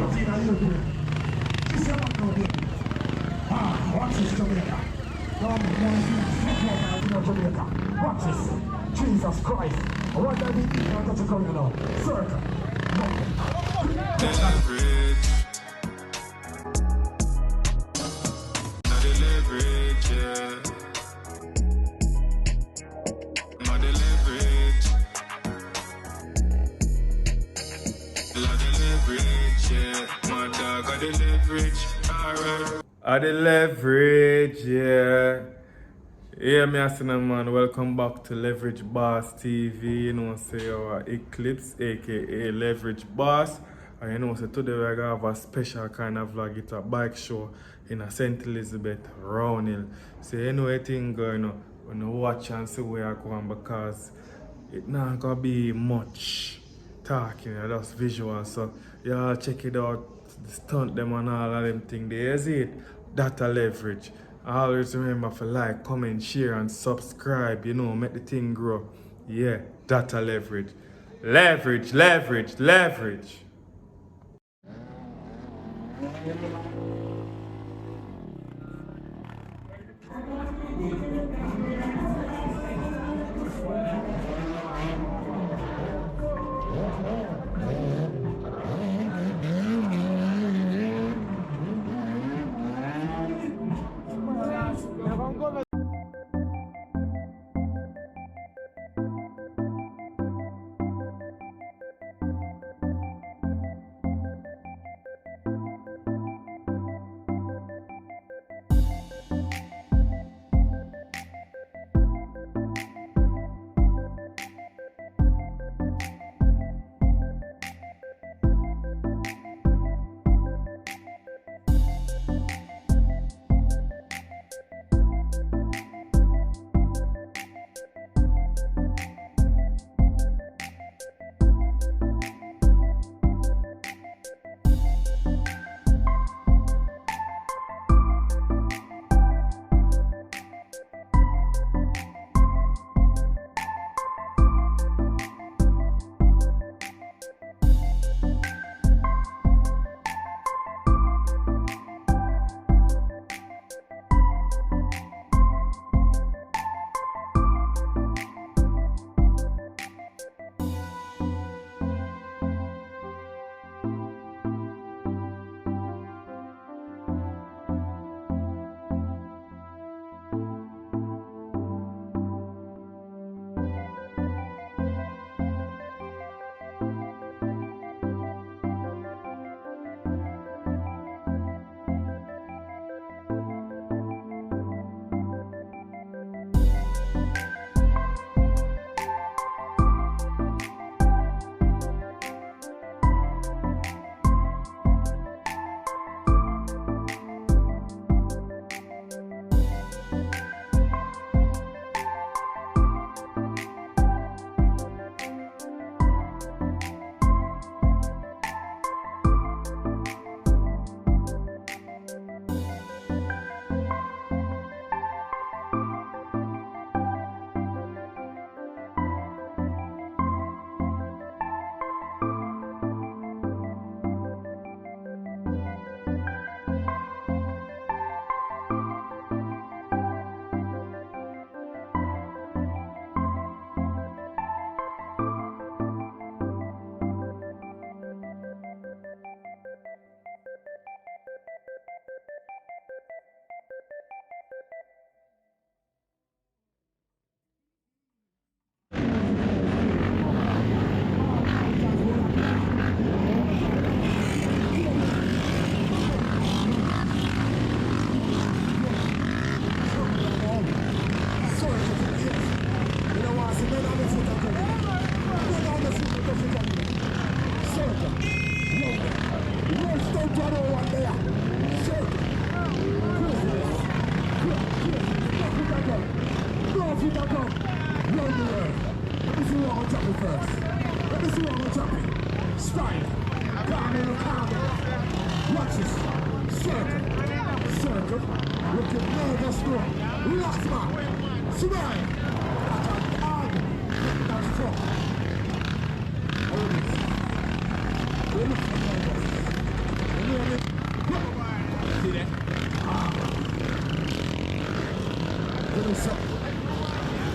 Watch this, Jamaica. Jamaica. Watch this. Jesus Christ. What are we eating out of the corner now? Circle. Leverage. Not the leverage, yeah. Not the leverage. Not the leverage, yeah. My dog got the leverage. Alright. At the leverage, yeah. Yeah, me asking man, welcome back to Leverage Boss TV. You know, say our Eclips, aka Leverage Boss. And you know, so today we're gonna have a special kind of vlog. It's a bike show in a St. Elizabeth, Roundhill. So you know anything going on, when you watch and see where I'm going, because it not gonna be much talking, just visual. So y'all check it out, the stunt them and all of them things. There is it. That a leverage. Always remember to like, comment, share and subscribe, you know, make the thing grow. Yeah, that a leverage. Leverage, leverage, leverage.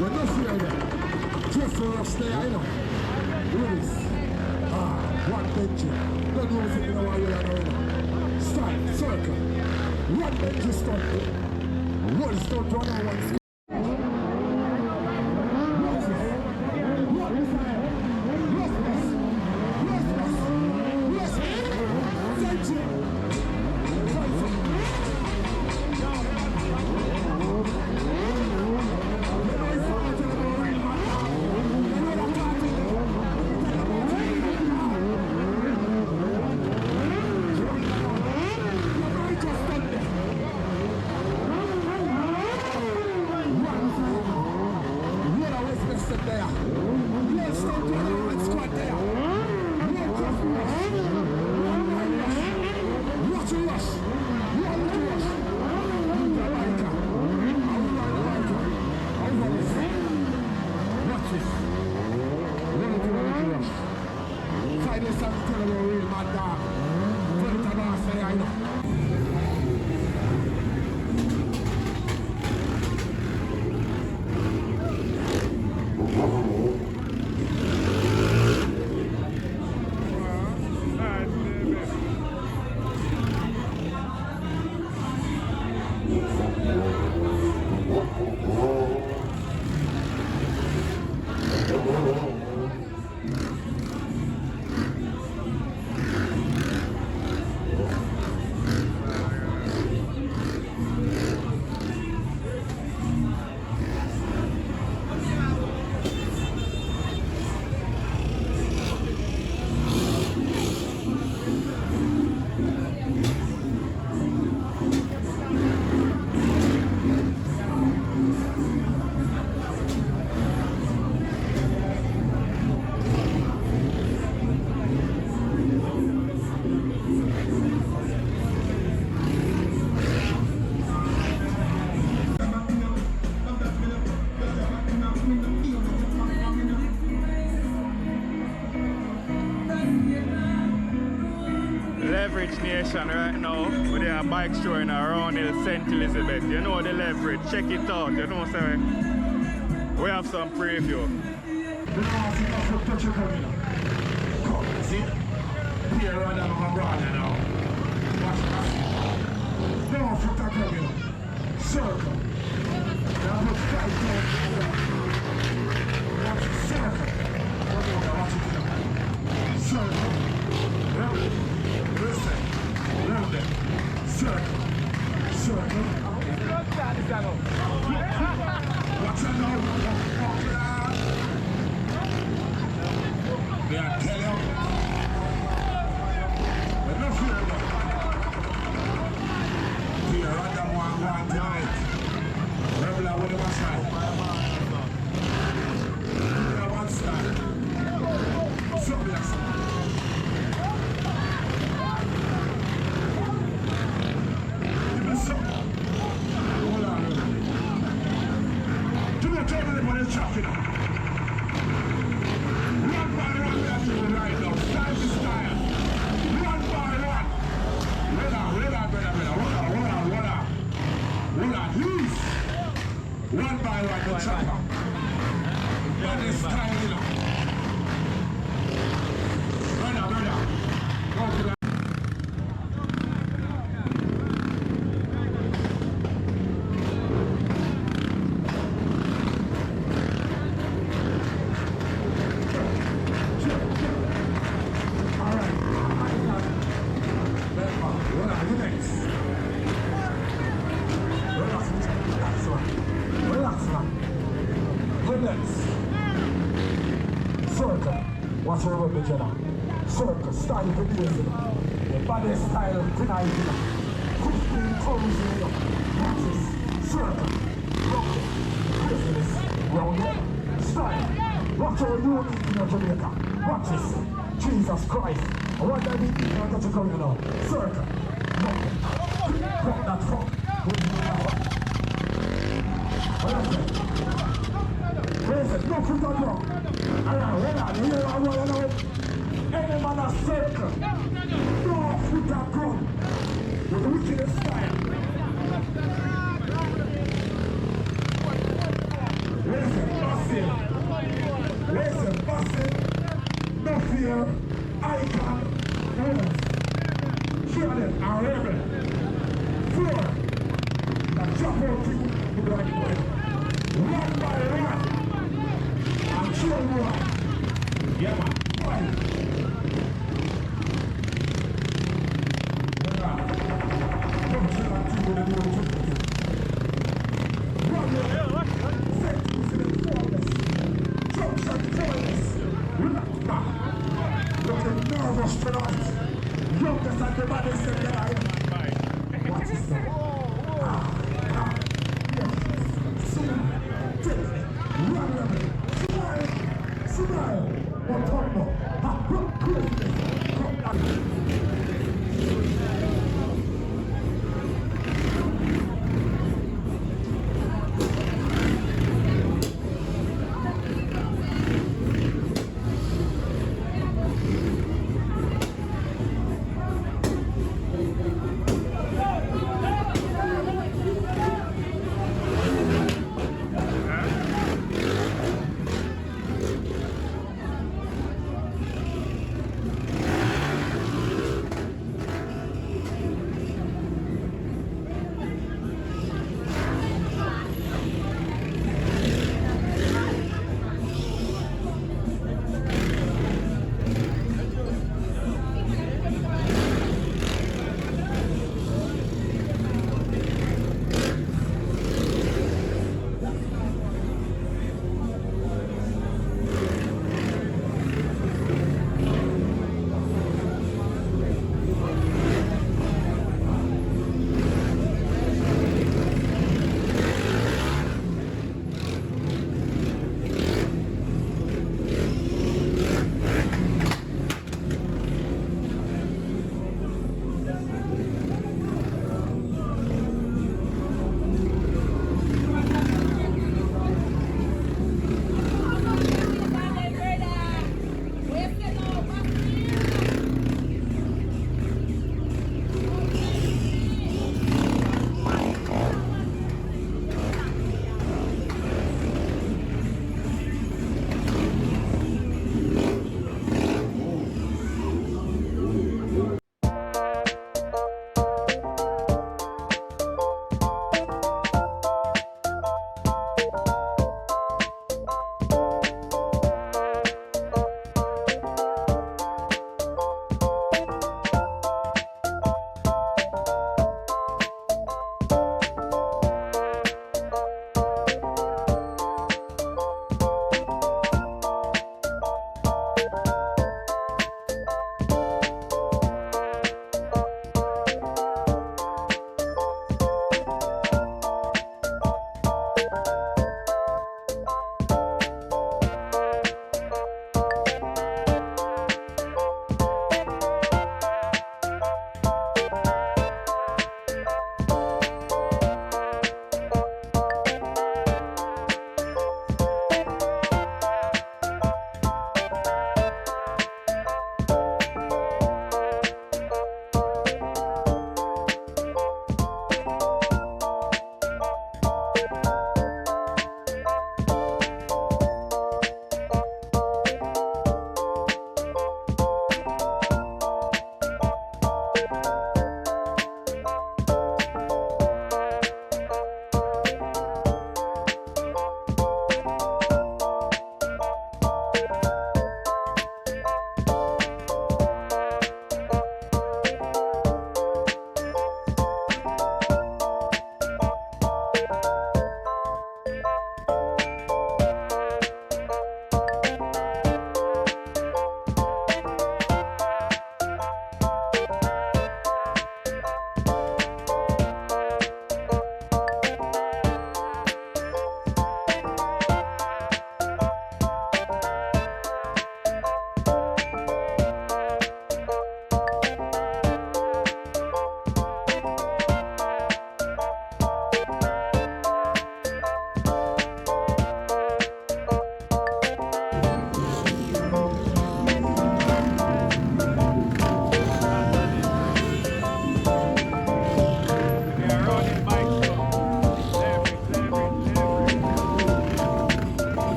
We're not fear them. Just for us there, I know. Lewis. One Benji. Don't use it in our way, I know. Stunt, circle. One Benji stunt. One stunt, one on one. Leverage Nation right now. We are bike showing around in St. Elizabeth. You know the leverage. Check it out. You know, sir. We have some preview. Come, see? Here right now, my brother now. Watch that. No foot are coming. Circle. Now put 5 down. Watch it. Circle. Watch it. Circle. Listen. Round it. Circle. Circle. Watch it now. They are telling you. We're not fear them. Fear other one tonight. Rebel with the one side. The one side. So blessed. Give me some. Hold on. Do not tell them when it's traffic now. One by one, we have to go right now. Style to style. One by one. Hold on, brother. Hold on, please. One by one, the chopper. That is style, you know. Brother. Go to the... What's wrong with the circle, style for days, the body style tonight, 15,000, boxes, circle, rocket, business, round up, style. Watch our unique in Jamaica. Watch this. Jesus Christ. I want that big people that you come, you know. Circle, rocket, fuck that fuck. What is it? Listen, no foot on wrong. Alright, here I want to know. Any man a circle. No foot on wrong. With the wickedest style. Listen. Trusting, no fear, icon, winners. Children are rebel. 4. Now jump out to the black boy. One by one. And chill one. Yeah, man. 5. Come chill and two with the new trick. One more. Set to the fullness. Junction fullness. Relax back. Looking nervous tonight. Youngest and the baddest in the night. What is that? Smile. What talk about?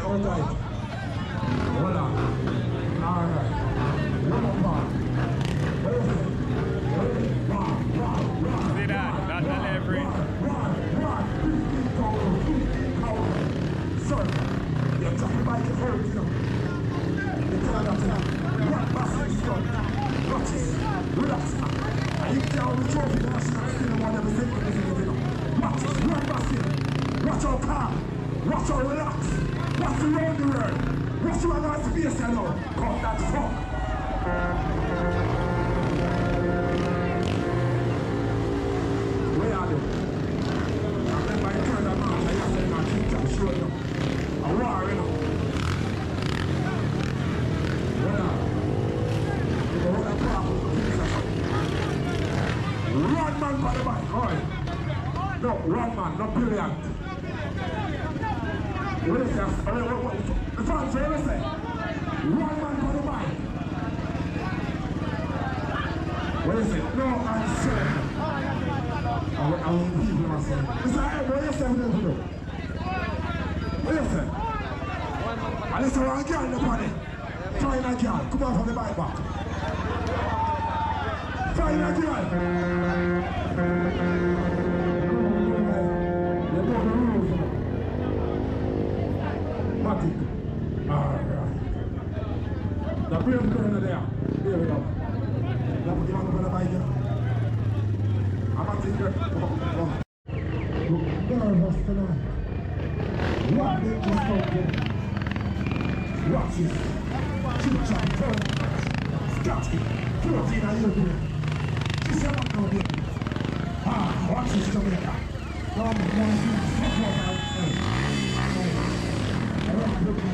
Hold tight. Hold on. Alright. One more part. Where is it? See that? That's the leverage. Sorry. You're trying to bike your hurt, you know. You tell that to them. What massive stunt? Watch it. Relax. And you tell the trophy that I should still want everything for this, you know. Watch it. Run massive. Watch out calm. Watch out relax. Watch around the world. Watch your nice space, you know. Cause that's fuck. Where are they? I remember I turned them out. I said, I think I'm sure, you know. A war, you know. Where are they? You know what I'm talking about? Run man by the bike, alright. No, run man, not brilliant. What is that? The fans, what is that? Run man by the bike. What is it? No, I'm sorry. I will people myself. It's like, what is that? What is it? And it's a wrong girl in the party. Find a girl. Come on from the bike back. Find a girl. You know the rules, you know. Matic. Alright. The brave girl there. Here we go. Now put him on the bike, you know. I'm a thinker. Look nervous tonight. What did you stop? Watch this. Chip-chop, turn. Scotch it. 14 are you doing? She said I'm not doing it. Ah, watch this, Jamaica. No, I'm going to do football. I don't look at it.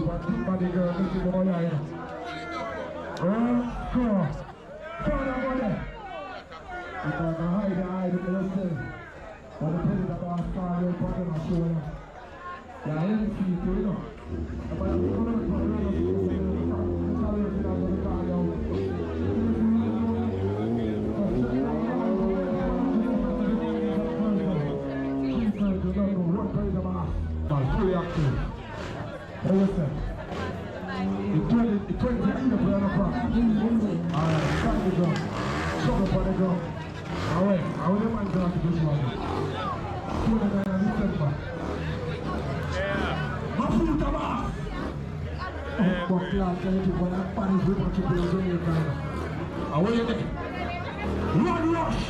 one big body girl, make it more line. Go. Turn over there. You can hide the eye with the lesson. But the president of our star will put on our shoulder. Yeah, I didn't see it, you know. But I'm going to put it on the fully active. What was that? It 20 feet of the cross. Alright, start the gun. Shove up on the gun. Alright, I will never go to this one. 29 and December. Mafuta ba! Fuck that, can you put that Spanish river to the Jamaica? Away there. Run rush!